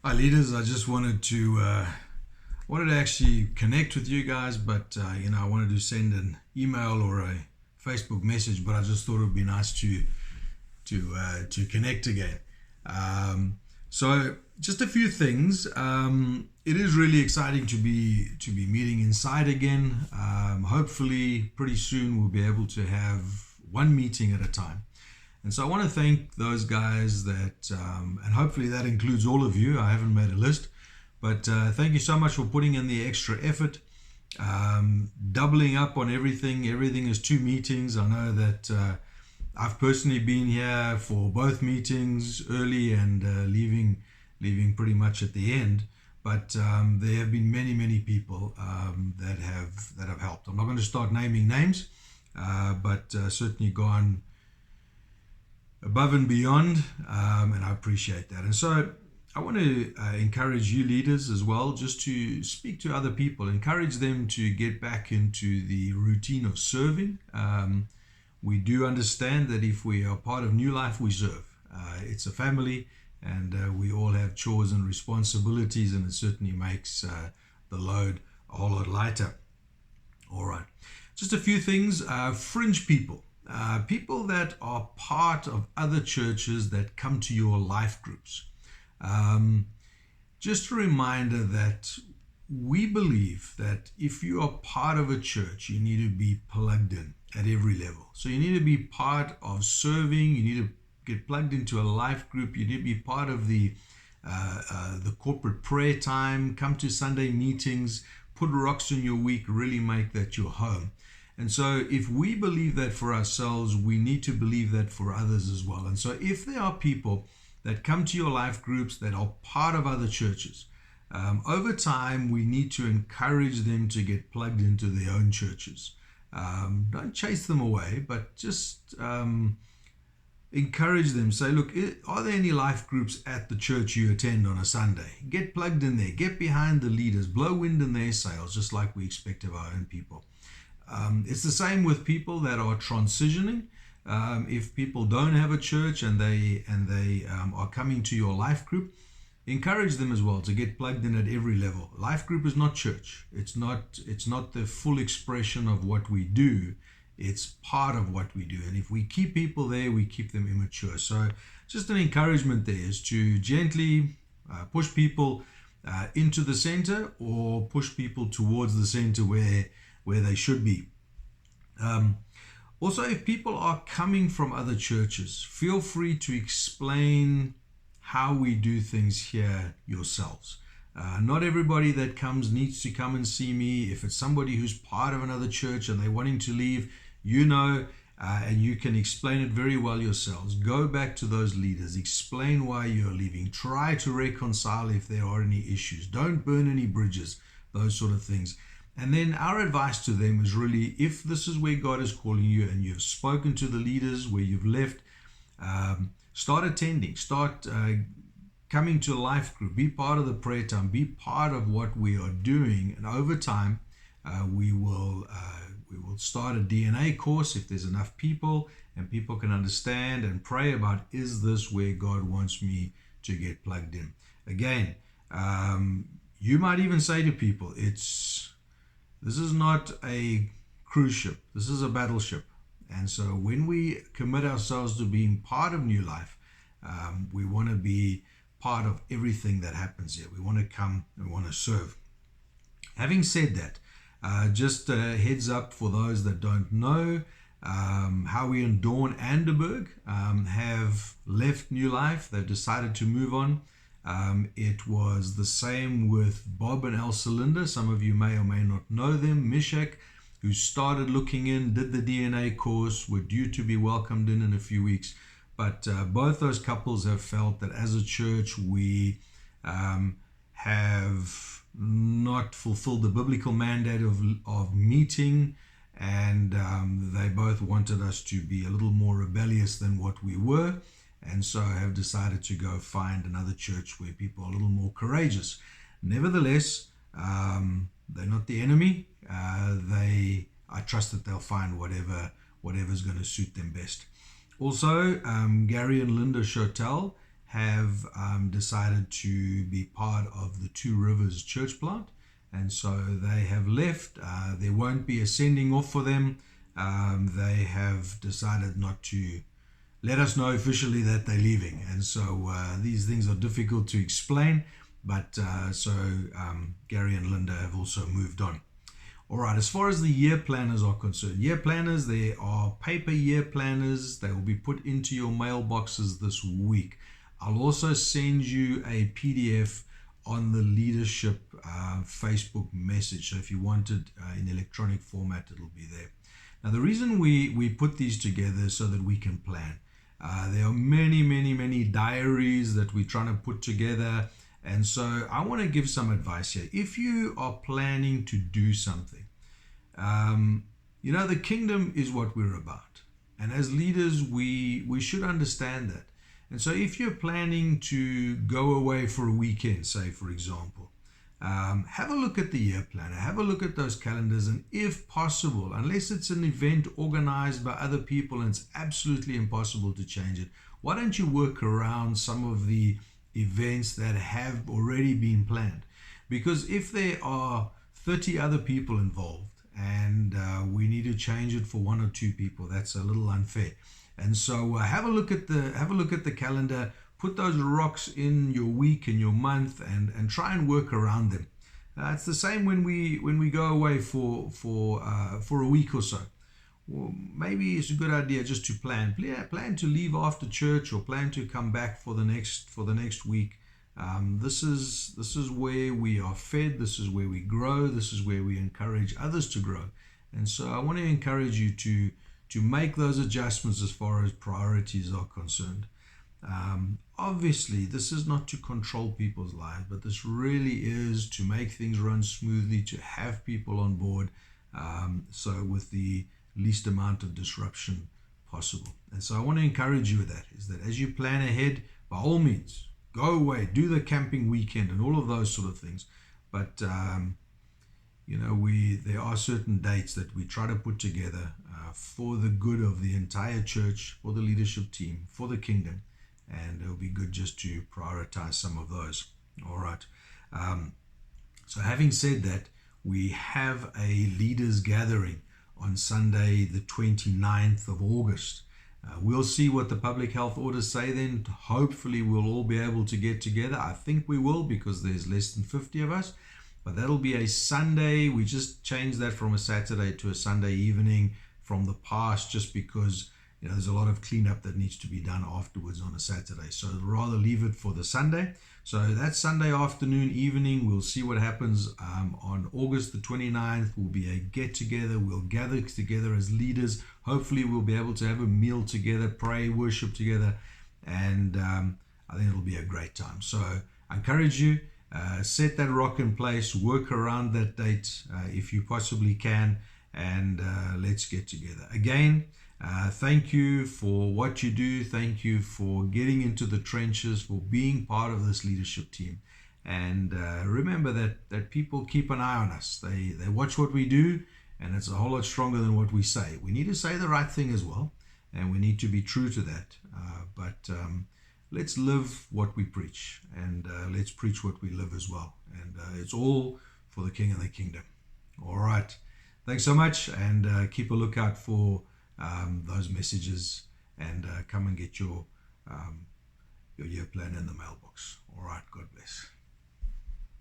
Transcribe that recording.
Hi leaders, I just wanted to actually connect with you guys, but I wanted to send an email or a Facebook message, but I just thought it would be nice to connect again. So just a few things. It is really exciting to be meeting inside again. Hopefully, pretty soon we'll be able to have one meeting at a time. And so I want to thank those guys and hopefully that includes all of you. I haven't made a list, but thank you so much for putting in the extra effort, doubling up on everything. Everything is two meetings. I know that I've personally been here for both meetings, early and leaving pretty much at the end. But there have been many people that have helped. I'm not going to start naming names, but certainly gone above and beyond, and I appreciate that. And so I want to encourage you leaders as well, just to speak to other people, encourage them to get back into the routine of serving. We do understand that if we are part of New Life, we serve. It's a family, and we all have chores and responsibilities, and it certainly makes the load a whole lot lighter. All right, just a few things. Fringe people. People that are part of other churches that come to your life groups. Just a reminder that we believe that if you are part of a church, you need to be plugged in at every level. So you need to be part of serving, you need to get plugged into a life group, you need to be part of the corporate prayer time, come to Sunday meetings, put rocks in your week, really make that your home. And so if we believe that for ourselves, we need to believe that for others as well. And so if there are people that come to your life groups that are part of other churches, over time, we need to encourage them to get plugged into their own churches. Don't chase them away, but just encourage them. Say, look, are there any life groups at the church you attend on a Sunday? Get plugged in there. Get behind the leaders. Blow wind in their sails, just like we expect of our own people. It's the same with people that are transitioning. If people don't have a church and they are coming to your life group, encourage them as well to get plugged in at every level. Life group is not church. It's not the full expression of what we do. It's part of what we do. And if we keep people there, we keep them immature. So just an encouragement there is to gently push people into the center, or push people towards the center where they should be. Also, if people are coming from other churches, feel free to explain how we do things here yourselves. Not everybody that comes needs to come and see me. If it's somebody who's part of another church and they're wanting to leave, and you can explain it very well yourselves. Go back to those leaders, explain why you're leaving, try to reconcile if there are any issues. Don't burn any bridges, those sort of things. And then our advice to them is really, if this is where God is calling you and you've spoken to the leaders where you've left, start attending, start coming to a life group, be part of the prayer time, be part of what we are doing. And over time, we will start a DNA course if there's enough people and people can understand and pray about, is this where God wants me to get plugged in? Again, you might even say to people, this is not a cruise ship. This is a battleship. And so when we commit ourselves to being part of New Life, we want to be part of everything that happens here. We want to come and we want to serve. Having said that, just a heads up for those that don't know, Howie and Dawn Anderberg have left New Life. They've decided to move on. It was the same with Bob and Elsa Linda. Some of you may or may not know them. Mishak, who started looking in, did the DNA course, were due to be welcomed in a few weeks. But both those couples have felt that as a church, we have not fulfilled the biblical mandate of meeting, and they both wanted us to be a little more rebellious than what we were. And so I have decided to go find another church where people are a little more courageous. Nevertheless, they're not the enemy. I trust that they'll find whatever's going to suit them best. Also, Gary and Linda Chotel have decided to be part of the Two Rivers church plant, and so they have left. There won't be a sending off for them. They have decided not to let us know officially that they're leaving, and so these things are difficult to explain, but Gary and Linda have also moved on. All right, as far as the year planners are concerned, year planners, there are paper year planners. They will be put into your mailboxes this week. I'll also send you a PDF on the leadership Facebook message. So if you want it in electronic format, it'll be there. Now, the reason we put these together is so that we can plan. There are many diaries that we're trying to put together. And so I want to give some advice here. If you are planning to do something, the kingdom is what we're about. And as leaders, we should understand that. And so if you're planning to go away for a weekend, say, for example, have a look at the year planner, have a look at those calendars, and if possible, unless it's an event organized by other people and it's absolutely impossible to change it, why don't you work around some of the events that have already been planned? Because if there are 30 other people involved and we need to change it for 1 or 2 people, that's a little unfair. And so have a look at the calendar, put those rocks in your week and your month, and try and work around them. It's the same when we go away for a week or so. Well, maybe it's a good idea just to plan to leave after church, or plan to come back for the next week. This is where we are fed. This is where we grow. This is where we encourage others to grow. And so I want to encourage you to make those adjustments as far as priorities are concerned. Obviously, this is not to control people's lives, but this really is to make things run smoothly, to have people on board, so with the least amount of disruption possible. And so I want to encourage you with that, is that as you plan ahead, by all means, go away, do the camping weekend and all of those sort of things. But there are certain dates that we try to put together for the good of the entire church, for the leadership team, for the kingdom, and it'll be good just to prioritize some of those. All right. So having said that, we have a leaders gathering on Sunday, the 29th of August. We'll see what the public health orders say then. Hopefully we'll all be able to get together. I think we will, because there's less than 50 of us. But that'll be a Sunday. We just changed that from a Saturday to a Sunday evening from the past, just because there's a lot of cleanup that needs to be done afterwards on a Saturday. So I'd rather leave it for the Sunday. So that Sunday afternoon, evening, we'll see what happens. On August the 29th will be a get-together. We'll gather together as leaders. Hopefully we'll be able to have a meal together, pray, worship together, and I think it'll be a great time. So I encourage you, set that rock in place, work around that date if you possibly can, and let's get together. Again, thank you for what you do. Thank you for getting into the trenches, for being part of this leadership team. And remember that people keep an eye on us. They watch what we do, and it's a whole lot stronger than what we say. We need to say the right thing as well, and we need to be true to that. But let's live what we preach, and let's preach what we live as well. And it's all for the King and the kingdom. All right. Thanks so much, and keep a lookout for those messages, and come and get your year plan in the mailbox.